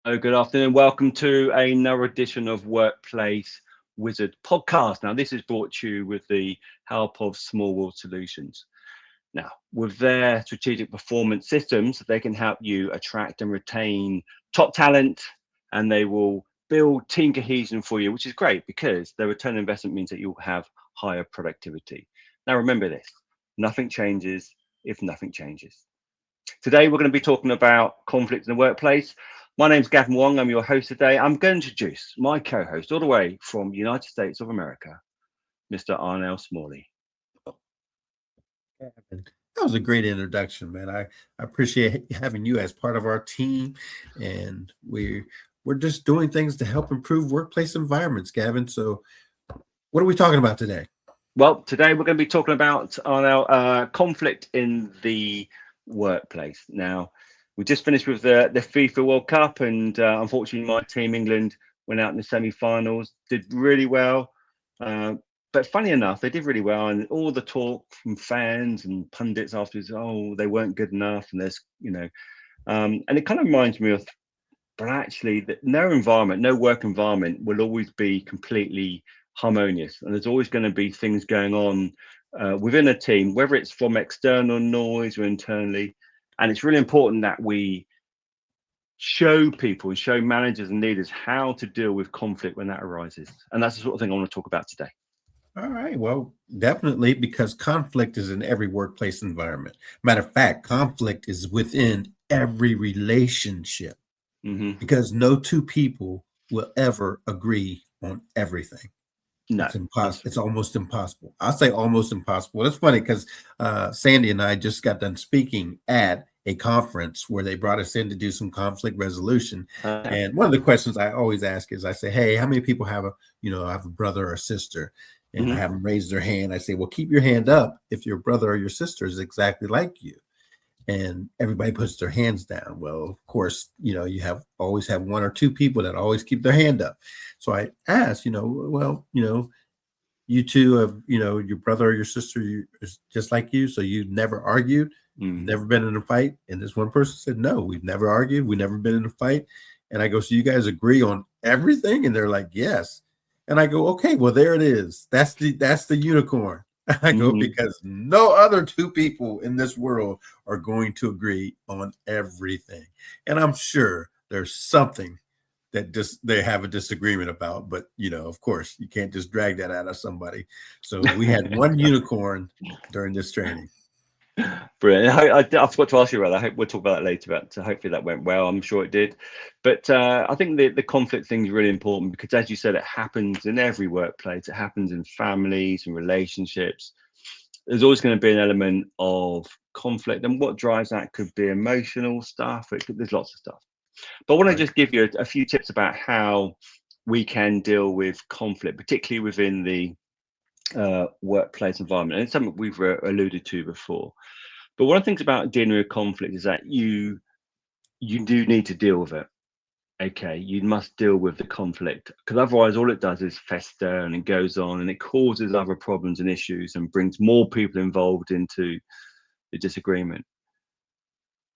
Oh, good afternoon. Welcome to another edition of Workplace Wizard podcast. Now, this is brought to you with the help of Small World Solutions. Now, with their strategic performance systems, they can help you attract and retain top talent, and they will build team cohesion for you, which is great because the return on investment means that you'll have higher productivity. Now, remember this, nothing changes if nothing changes. Today, we're going to be talking about conflict in the workplace. My name's Gavin Wong. I'm your host today. I'm going to introduce my co-host all the way from the United States of America, Mr. Arnell Smalley. Gavin. That was a great introduction, man. I appreciate having you as part of our team, and we're just doing things to help improve workplace environments, Gavin. So, what are we talking about today? Well, today we're going to be talking about Arnell, conflict in the workplace. Now, we just finished with the FIFA World Cup, and unfortunately, my team England went out in the semi-finals, did really well. But funny enough, they did really well, and all the talk from fans and pundits afterwards, oh, they weren't good enough, and and it kind of reminds me of, but actually, that no environment, no work environment will always be completely harmonious, and there's always going to be things going on within a team, whether it's from external noise or internally. And it's really important that we show people and show managers and leaders how to deal with conflict when that arises. And that's the sort of thing I want to talk about today. All right. Well, definitely, because conflict is in every workplace environment. Matter of fact, conflict is within every relationship because no two people will ever agree on everything. No, it's impossible. It's almost impossible. I'll say almost impossible. It's funny because Sandy and I just got done speaking at a conference where they brought us in to do some conflict resolution. And one of the questions I always ask is, I say, hey, how many people have I have a brother or sister? And I have them raise their hand. I say, well, keep your hand up if your brother or your sister is exactly like you. And everybody puts their hands down. Well, of course, you always have one or two people that always keep their hand up. So I asked, you two have, your brother or your sister is just like you. So you never argued, never been in a fight. And this one person said, no, we've never argued. We've never been in a fight. And I go, so you guys agree on everything? And they're like, yes. And I go, okay, well, there it is. That's the unicorn. I go, because no other two people in this world are going to agree on everything. And I'm sure there's something that they have a disagreement about, but of course you can't just drag that out of somebody. So we had one unicorn during this training. Brilliant. I forgot to ask you about that. We'll talk about that later. But hopefully that went well. I'm sure it did. But I think the conflict thing is really important because, as you said, it happens in every workplace. It happens in families and relationships. There's always going to be an element of conflict, and what drives that could be emotional stuff. There's lots of stuff. But I want to just give you a few tips about how we can deal with conflict, particularly within the workplace environment. And it's something we've alluded to before. But one of the things about dealing with conflict is that you do need to deal with it. Okay, you must deal with the conflict, because otherwise all it does is fester and it goes on and it causes other problems and issues and brings more people involved into the disagreement.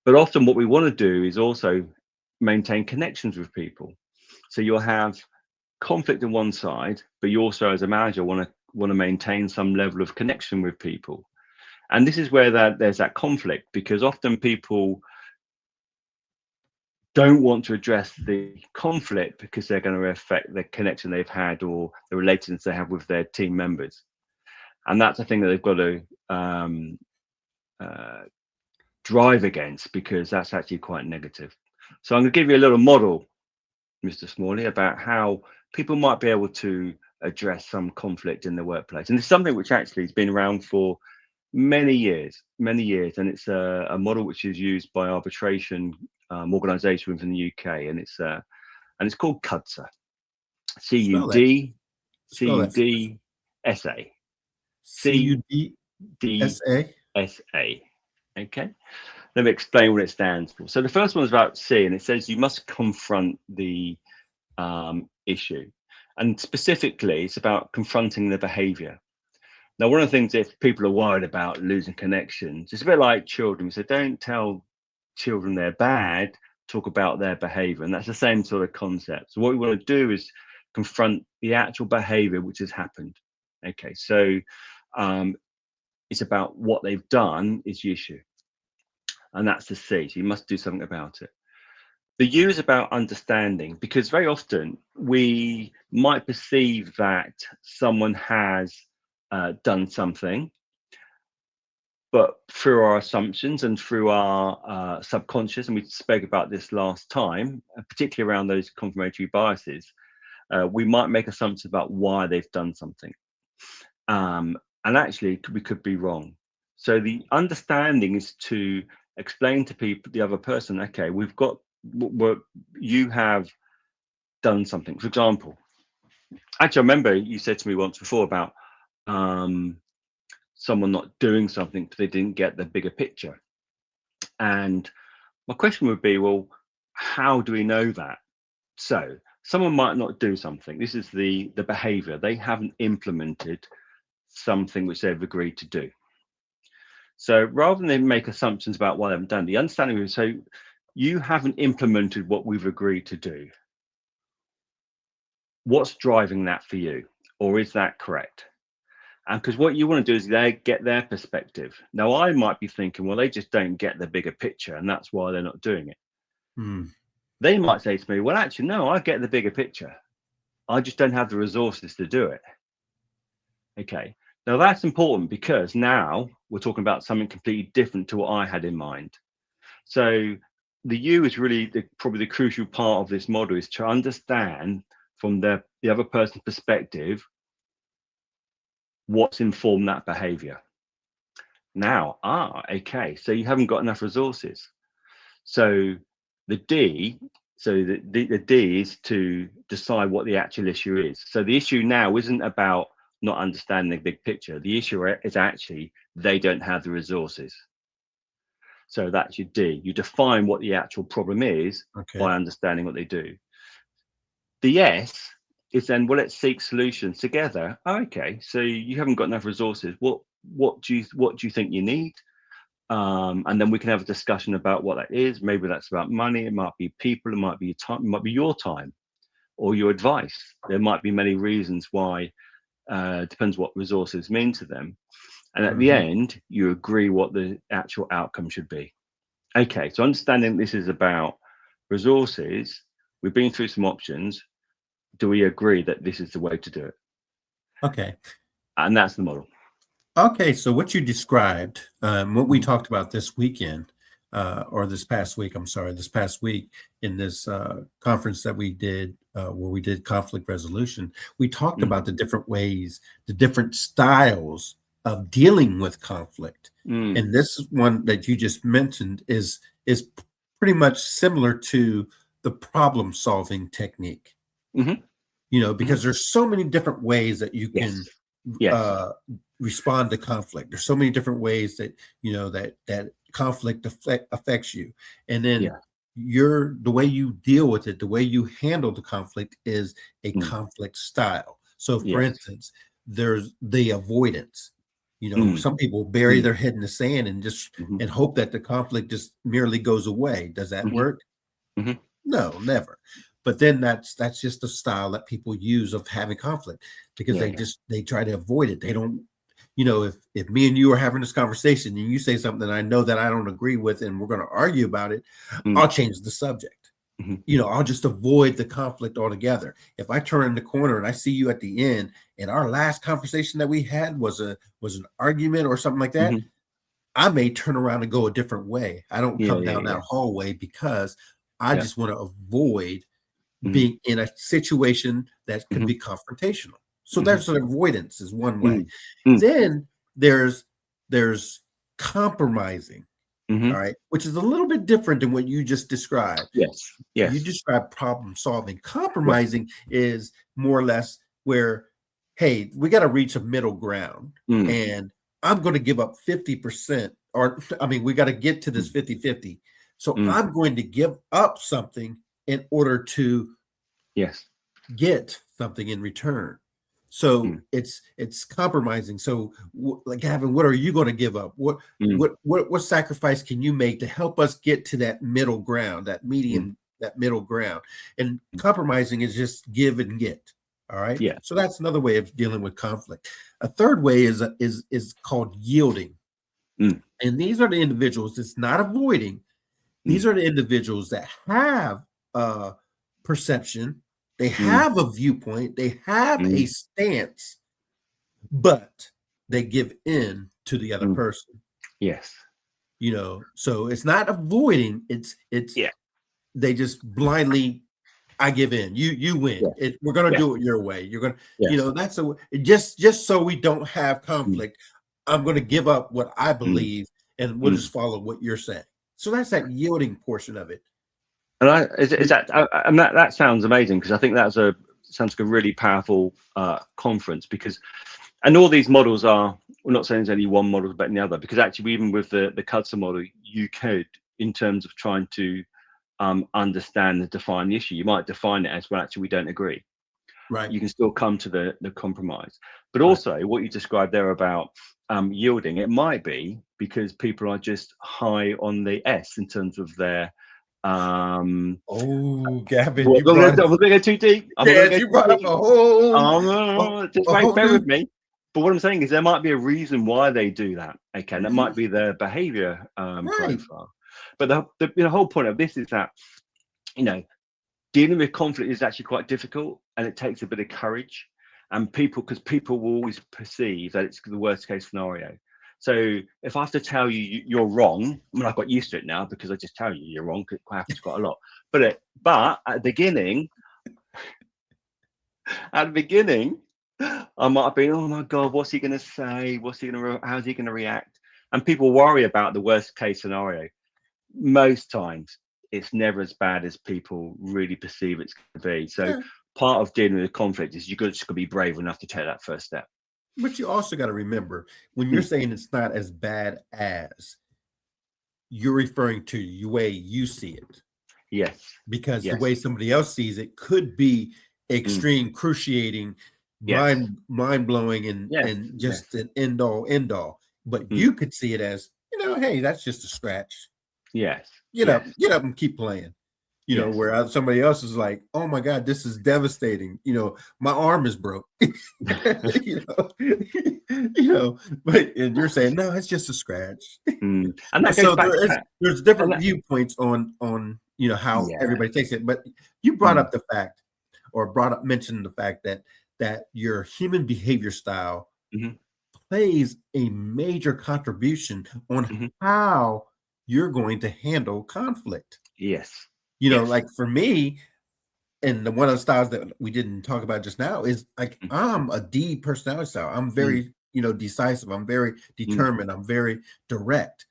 But often what we want to do is also maintain connections with people. So you'll have conflict on one side, but you also, as a manager, want to maintain some level of connection with people. And this is where there's that conflict, because often people don't want to address the conflict because they're going to affect the connection they've had or the relations they have with their team members. And that's a thing that they've got to drive against, because that's actually quite negative. So I'm going to give you a little model, Mr. Smalley, about how people might be able to address some conflict in the workplace. And it's something which actually has been around for many years, and it's a model which is used by arbitration organisation within the UK, and it's called CUDSA, CUDSA, CUDSA. Okay, let me explain what it stands for. So the first one is about C, and it says you must confront the issue, and specifically it's about confronting the behaviour. Now, one of the things, if people are worried about losing connections, it's a bit like children. So don't tell children they're bad, talk about their behavior, and that's the same sort of concept. So what we want to do is confront the actual behavior which has happened. Okay, so it's about what they've done is the issue, and that's the C. So you must do something about it. The U is about understanding, because very often we might perceive that someone has done something, but through our assumptions and through our subconscious, and we spoke about this last time, particularly around those confirmatory biases, we might make assumptions about why they've done something. And actually, we could be wrong. So the understanding is to explain to people, the other person, okay, we've got what you have done something. For example, actually, I remember you said to me once before about someone not doing something because they didn't get the bigger picture. And my question would be, well, how do we know that? So someone might not do something. This is the behavior. They haven't implemented something which they've agreed to do. So rather than make assumptions about why they haven't done, the understanding is, so you haven't implemented what we've agreed to do. What's driving that for you? Or is that correct? And because what you want to do is get their perspective. Now, I might be thinking, well, they just don't get the bigger picture, and that's why they're not doing it. They might say to me, well, actually, no, I get the bigger picture. I just don't have the resources to do it. Okay. Now, that's important, because now we're talking about something completely different to what I had in mind. So the U is really probably the crucial part of this model, is to understand from the other person's perspective what's informed that behavior. Now, okay, so you haven't got enough resources. So the D, the D is to decide what the actual issue is. So the issue now isn't about not understanding the big picture. The issue is actually they don't have the resources. So that's your D. You define what the actual problem is by understanding what they do. The S is then, well, let's seek solutions together. Okay, so you haven't got enough resources. What do you think you need? And then we can have a discussion about what that is. Maybe that's about money. It might be people. It might be time. It might be your time or your advice. There might be many reasons why. Depends what resources mean to them. And at the end, you agree what the actual outcome should be. Okay, so understanding this is about resources, we've been through some options. Do we agree that this is the way to do it? Okay. And that's the model. Okay, so what you described, what we talked about this weekend, or this past week in this conference that we did, where we did conflict resolution, we talked about the different ways, the different styles of dealing with conflict. And this one that you just mentioned is pretty much similar to the problem solving technique. Because there's so many different ways that you can respond to conflict. There's so many different ways that that conflict affects you, and then the way you deal with it, the way you handle the conflict is a conflict style. So for instance, there's the avoidance. Some people bury their head in the sand and just and hope that the conflict just merely goes away. Does that work? No, never. But then that's just a style that people use of having conflict, because they try to avoid it. They don't, if me and you are having this conversation and you say something I know that I don't agree with and we're going to argue about it, I'll change the subject. I'll just avoid the conflict altogether. If I turn in the corner and I see you at the end and our last conversation that we had was an argument or something like that, I may turn around and go a different way. I don't come down that hallway, because I just want to avoid being in a situation that could be confrontational. So there's an avoidance is one way. Then there's compromising, all right, which is a little bit different than what you just described. Yes. You described problem solving. Compromising is more or less where, hey, we got to reach a middle ground, and I'm going to give up 50%, we got to get to this 50-50. So I'm going to give up something in order to get something in return. So it's compromising. So like Gavin, what are you going to give up? What sacrifice can you make to help us get to that middle ground, that medium, that middle ground? And compromising is just give and get. All right. Yeah. So that's another way of dealing with conflict. A third way is called yielding. And these are the individuals. It's not avoiding. These are the individuals that have perception. They have a viewpoint, they have a stance, but they give in to the other person. Yes. You know, so it's not avoiding, it's they just blindly, I give in. You win. We're gonna do it your way. You're gonna, you know, that's just so we don't have conflict. I'm gonna give up what I believe and we'll just follow what you're saying. So that's that yielding portion of it. And that sounds amazing, because I think sounds like a really powerful conference, and all these models are, we're not saying there's only one model better than the other, because actually even with the Cudser model, you could, in terms of trying to understand and define the issue, you might define it as, well, actually we don't agree. Right. You can still come to the compromise. But also what you described there about yielding, it might be because people are just high on the S in terms of their Gavin, we're going to go too deep. You brought up a whole just bear with me. But what I'm saying is there might be a reason why they do that. Okay, and that might be their behavior profile. But the whole point of this is that, you know, dealing with conflict is actually quite difficult, and it takes a bit of courage. And because people will always perceive that it's the worst case scenario. So if I have to tell you you're wrong, I mean, I've got used to it now because I just tell you you're wrong, because it happens quite a lot. But at the beginning, I might have been, oh my God, what's he going to say? How's he going to react? And people worry about the worst case scenario. Most times, it's never as bad as people really perceive it's going to be. So part of dealing with conflict is just got to be brave enough to take that first step. But you also got to remember, when you're saying it's not as bad as, you're referring to the way you see it. Yes. Because the way somebody else sees it could be extreme, cruciating, mind-blowing, and just an end-all. But you could see it as, you know, hey, that's just a scratch. Yes. Get up and keep playing. You know, where somebody else is like, oh my God, this is devastating. You know, my arm is broke. you know, but and you're saying, no, it's just a scratch. And that so there's different viewpoints on you know how everybody takes it. But you brought up the fact, or mentioned the fact that your human behavior style plays a major contribution on how you're going to handle conflict. Yes. You know, like for me, and one of the styles that we didn't talk about just now is like, I'm a D personality style. I'm very, you know, decisive. I'm very determined. I'm very direct.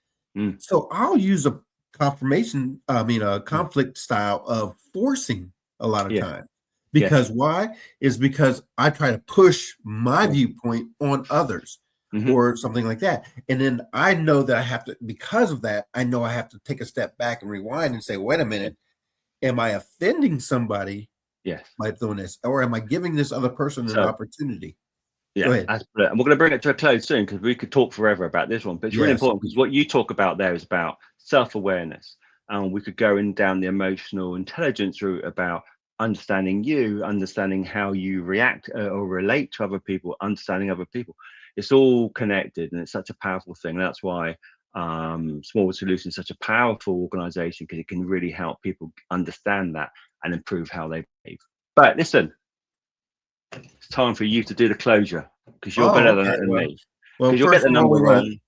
So I'll use a conflict style of forcing a lot of time. Because why? Is because I try to push my viewpoint on others. Or something like that. And then I know that I have to, because of that, I know I have to take a step back and rewind and say, wait a minute, am I offending somebody by doing this? Or am I giving this other person an opportunity? Go ahead. And we're going to bring it to a close soon, because we could talk forever about this one. But it's really important, because what you talk about there is about self-awareness. And we could go down the emotional intelligence route about understanding you, understanding how you react or relate to other people, understanding other people. It's all connected, and it's such a powerful thing. That's why Small World Solutions is such a powerful organization, because it can really help people understand that and improve how they behave. But listen, it's time for you to do the closure, because you're better than me. Well, you'll get the number wrong.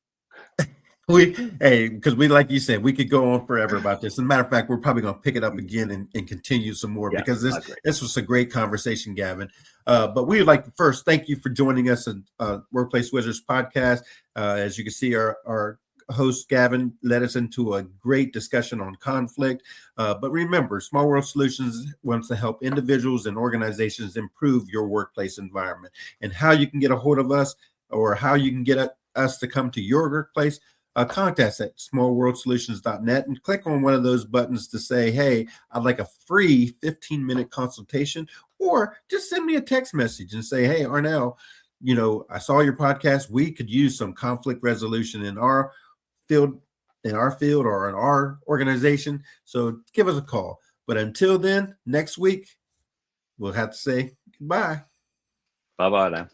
Because we, like you said, we could go on forever about this. As a matter of fact, we're probably going to pick it up again and continue some more, because this was a great conversation, Gavin. But we would like to first thank you for joining us on Workplace Wizards podcast. As you can see, our host, Gavin, led us into a great discussion on conflict. But remember, Small World Solutions wants to help individuals and organizations improve your workplace environment. And how you can get a hold of us, or how you can get us to come to your workplace, contact us at smallworldsolutions.net and click on one of those buttons to say, hey, I'd like a free 15-minute consultation, or just send me a text message and say, hey, Arnell, you know, I saw your podcast. We could use some conflict resolution in our field, or in our organization. So give us a call. But until then, next week, we'll have to say goodbye. Bye-bye now.